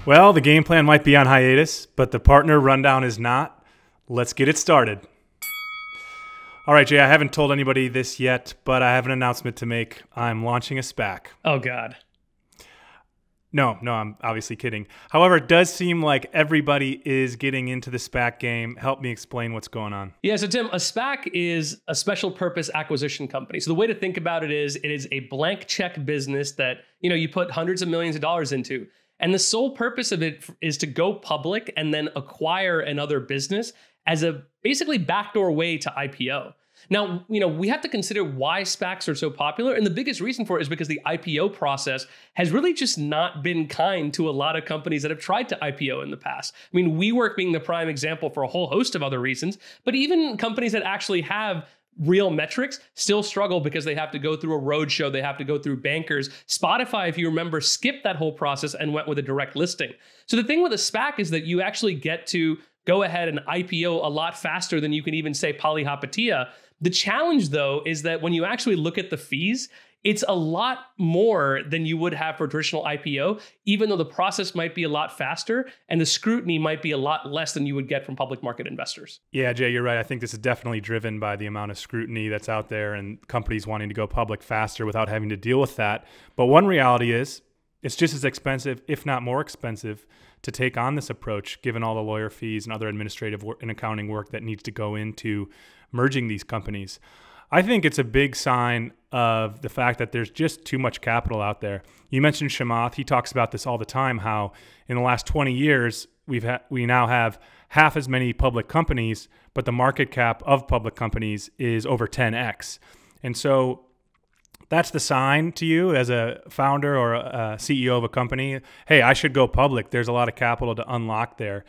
Well, the game plan might be on hiatus, but the partner rundown is not. Let's get it started. All right, Jay, I haven't told anybody this yet, but I have an announcement to make. I'm launching a SPAC. Oh, God. No, I'm obviously kidding. However, it does seem like everybody is getting into the SPAC game. Help me explain what's going on. Yeah, so Tim, a SPAC is a special purpose acquisition company. So the way to think about it is a blank check business that, you put hundreds of millions of dollars into. And the sole purpose of it is to go public and then acquire another business as a basically backdoor way to IPO. Now, we have to consider why SPACs are so popular. And the biggest reason for it is because the IPO process has really just not been kind to a lot of companies that have tried to IPO in the past. I mean, WeWork being the prime example for a whole host of other reasons, but even companies that actually have real metrics still struggle because they have to go through a roadshow, they have to go through bankers. Spotify, if you remember, skipped that whole process and went with a direct listing. So the thing with a SPAC is that you actually get to go ahead and IPO a lot faster than you can even say Polyhopatia. The challenge, though, is that when you actually look at the fees, it's a lot more than you would have for a traditional IPO, even though the process might be a lot faster and the scrutiny might be a lot less than you would get from public market investors. Yeah, Jay, you're right. I think this is definitely driven by the amount of scrutiny that's out there and companies wanting to go public faster without having to deal with that. But one reality is it's just as expensive, if not more expensive, to take on this approach, given all the lawyer fees and other administrative work and accounting work that needs to go into merging these companies. I think it's a big sign of the fact that there's just too much capital out there. You mentioned Chamath. He talks about this all the time, how in the last 20 years, we now have half as many public companies, but the market cap of public companies is over 10x. And so that's the sign to you as a founder or a CEO of a company. Hey, I should go public. There's a lot of capital to unlock there.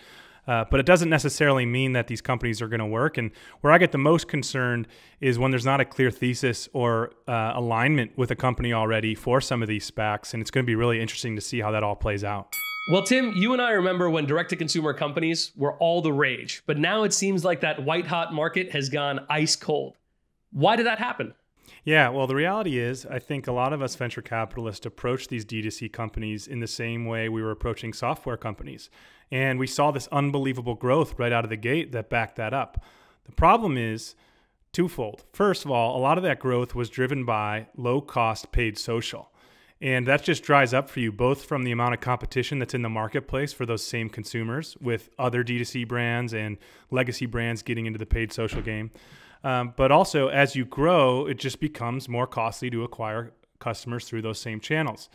But it doesn't necessarily mean that these companies are going to work. And where I get the most concerned is when there's not a clear thesis or alignment with a company already for some of these SPACs. And it's going to be really interesting to see how that all plays out. Well, Tim, you and I remember when direct-to-consumer companies were all the rage. But now it seems like that white-hot market has gone ice cold. Why did that happen? Yeah, well, the reality is I think a lot of us venture capitalists approach these D2C companies in the same way we were approaching software companies. And we saw this unbelievable growth right out of the gate that backed that up. The problem is twofold. First of all, a lot of that growth was driven by low-cost paid social. And that just dries up for you, both from the amount of competition that's in the marketplace for those same consumers with other D2C brands and legacy brands getting into the paid social game. But also, as you grow, it just becomes more costly to acquire customers through those same channels.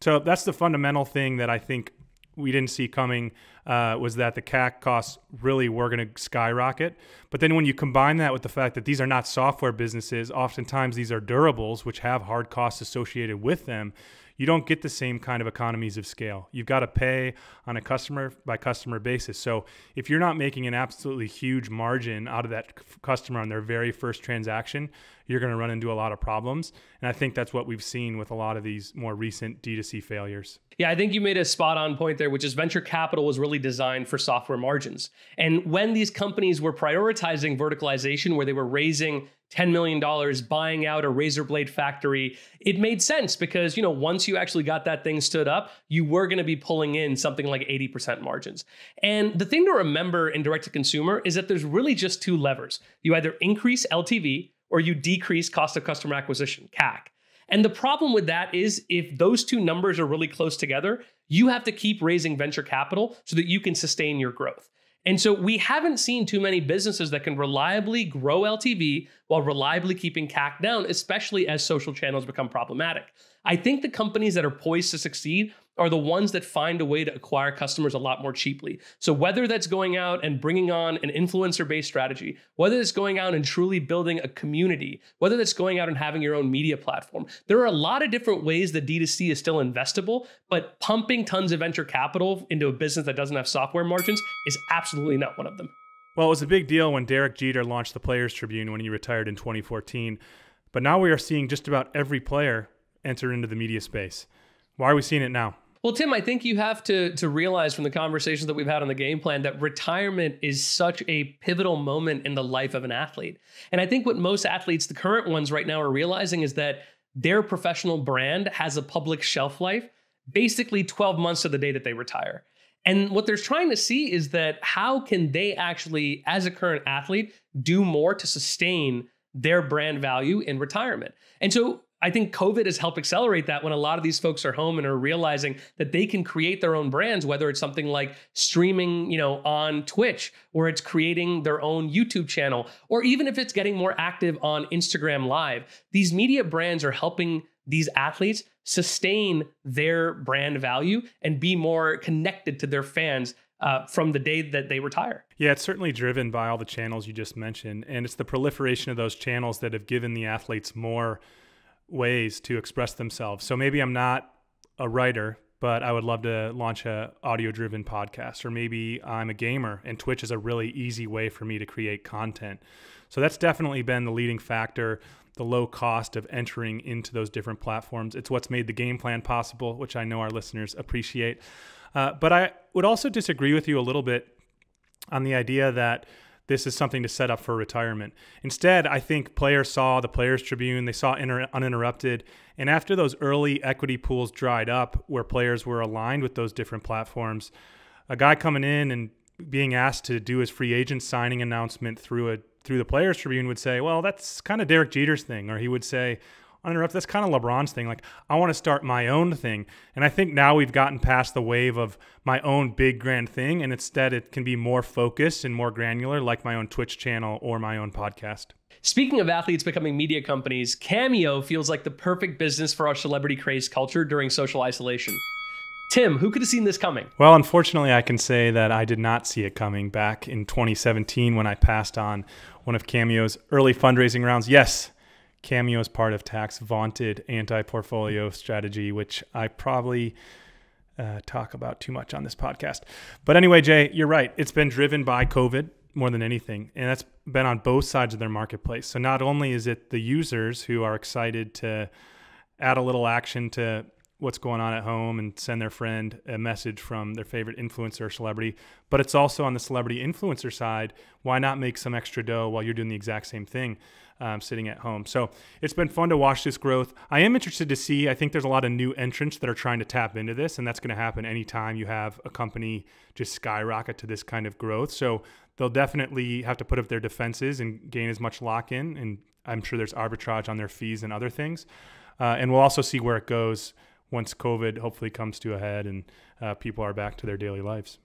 So that's the fundamental thing that I think we didn't see coming, was that the CAC costs really were going to skyrocket. But then when you combine that with the fact that these are not software businesses, oftentimes these are durables, which have hard costs associated with them, you don't get the same kind of economies of scale. You've got to pay on a customer by customer basis. So if you're not making an absolutely huge margin out of that customer on their very first transaction, you're going to run into a lot of problems. And I think that's what we've seen with a lot of these more recent D2C failures. Yeah, I think you made a spot on point there, which is venture capital was really designed for software margins. And when these companies were prioritizing verticalization, where they were raising $10 million, buying out a razor blade factory, it made sense because, once you actually got that thing stood up, you were going to be pulling in something like 80% margins. And the thing to remember in direct to consumer is that there's really just two levers. You either increase LTV or you decrease cost of customer acquisition, CAC. And the problem with that is if those two numbers are really close together, you have to keep raising venture capital so that you can sustain your growth. And so we haven't seen too many businesses that can reliably grow LTV while reliably keeping CAC down, especially as social channels become problematic. I think the companies that are poised to succeed are the ones that find a way to acquire customers a lot more cheaply. So whether that's going out and bringing on an influencer-based strategy, whether it's going out and truly building a community, whether that's going out and having your own media platform, there are a lot of different ways that D2C is still investable, but pumping tons of venture capital into a business that doesn't have software margins is absolutely not one of them. Well, it was a big deal when Derek Jeter launched the Players Tribune when he retired in 2014. But now we are seeing just about every player enter into the media space. Why are we seeing it now? Well, Tim, I think you have to realize from the conversations that we've had on the game plan that retirement is such a pivotal moment in the life of an athlete. And I think what most athletes, the current ones right now, are realizing is that their professional brand has a public shelf life, basically 12 months to the day that they retire. And what they're trying to see is that how can they actually, as a current athlete, do more to sustain their brand value in retirement? And so I think COVID has helped accelerate that when a lot of these folks are home and are realizing that they can create their own brands, whether it's something like streaming, on Twitch, or it's creating their own YouTube channel, or even if it's getting more active on Instagram Live. These media brands are helping these athletes sustain their brand value and be more connected to their fans from the day that they retire. Yeah, it's certainly driven by all the channels you just mentioned. And it's the proliferation of those channels that have given the athletes more ways to express themselves. So maybe I'm not a writer, but I would love to launch a audio-driven podcast. Or maybe I'm a gamer and Twitch is a really easy way for me to create content. So that's definitely been the leading factor, the low cost of entering into those different platforms. It's what's made the game plan possible, which I know our listeners appreciate. But I would also disagree with you a little bit on the idea that this is something to set up for retirement. Instead, I think players saw the Players Tribune, they saw Uninterrupted, and after those early equity pools dried up where players were aligned with those different platforms, a guy coming in and being asked to do his free agent signing announcement through the Players Tribune would say, well, that's kind of Derek Jeter's thing. Or he would say, Uninterrupted, that's kind of LeBron's thing. Like, I want to start my own thing. And I think now we've gotten past the wave of my own big grand thing, and instead it can be more focused and more granular, like my own Twitch channel or my own podcast. Speaking of athletes becoming media companies, Cameo feels like the perfect business for our celebrity craze culture during social isolation. Tim, who could have seen this coming? Well, unfortunately, I can say that I did not see it coming back in 2017 when I passed on one of Cameo's early fundraising rounds. Yes, Cameo is part of TAC's vaunted anti-portfolio strategy, which I probably talk about too much on this podcast. But anyway, Jay, you're right. It's been driven by COVID more than anything, and that's been on both sides of their marketplace. So not only is it the users who are excited to add a little action to what's going on at home and send their friend a message from their favorite influencer or celebrity, but it's also on the celebrity influencer side. Why not make some extra dough while you're doing the exact same thing sitting at home? So it's been fun to watch this growth. I am interested to see, I think there's a lot of new entrants that are trying to tap into this, and that's going to happen anytime you have a company just skyrocket to this kind of growth. So they'll definitely have to put up their defenses and gain as much lock-in, and I'm sure there's arbitrage on their fees and other things. And we'll also see where it goes once COVID hopefully comes to a head and people are back to their daily lives.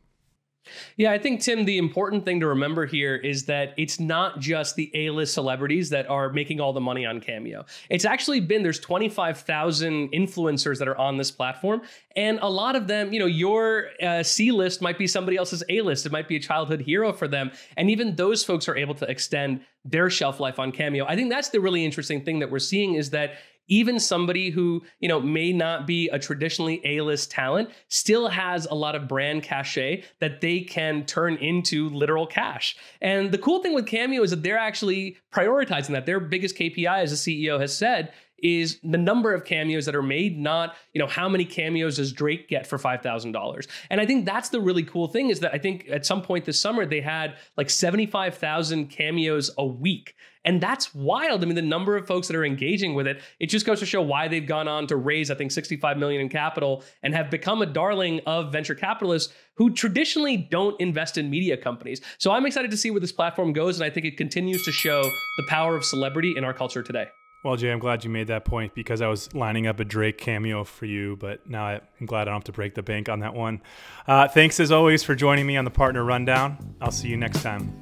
Yeah, I think, Tim, the important thing to remember here is that it's not just the A-list celebrities that are making all the money on Cameo. It's actually been, there's 25,000 influencers that are on this platform. And a lot of them, your C-list might be somebody else's A-list. It might be a childhood hero for them. And even those folks are able to extend their shelf life on Cameo. I think that's the really interesting thing that we're seeing is that even somebody who, may not be a traditionally A-list talent still has a lot of brand cachet that they can turn into literal cash. And the cool thing with Cameo is that they're actually prioritizing that. Their biggest KPI, as the CEO has said, is the number of cameos that are made, not, how many cameos does Drake get for $5,000. And I think that's the really cool thing is that I think at some point this summer, they had like 75,000 cameos a week. And that's wild. I mean, the number of folks that are engaging with it, it just goes to show why they've gone on to raise, I think, $65 million in capital and have become a darling of venture capitalists who traditionally don't invest in media companies. So I'm excited to see where this platform goes. And I think it continues to show the power of celebrity in our culture today. Well, Jay, I'm glad you made that point because I was lining up a Drake cameo for you, but now I'm glad I don't have to break the bank on that one. Thanks as always for joining me on the Partner Rundown. I'll see you next time.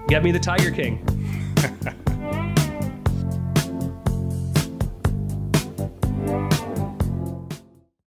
Get me the Tiger King.